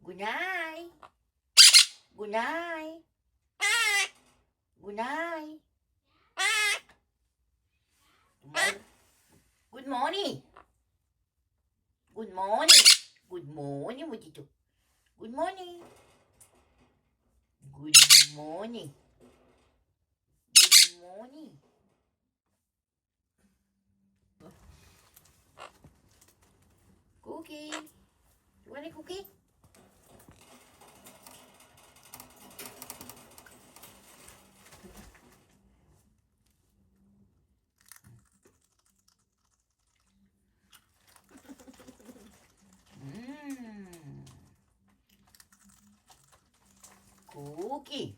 Good night. Good night. Good night. Good morning. Good morning. Good morning, Mutito. Good morning. Good morning. Good morning. Cookie. You want a cookie? Cookie.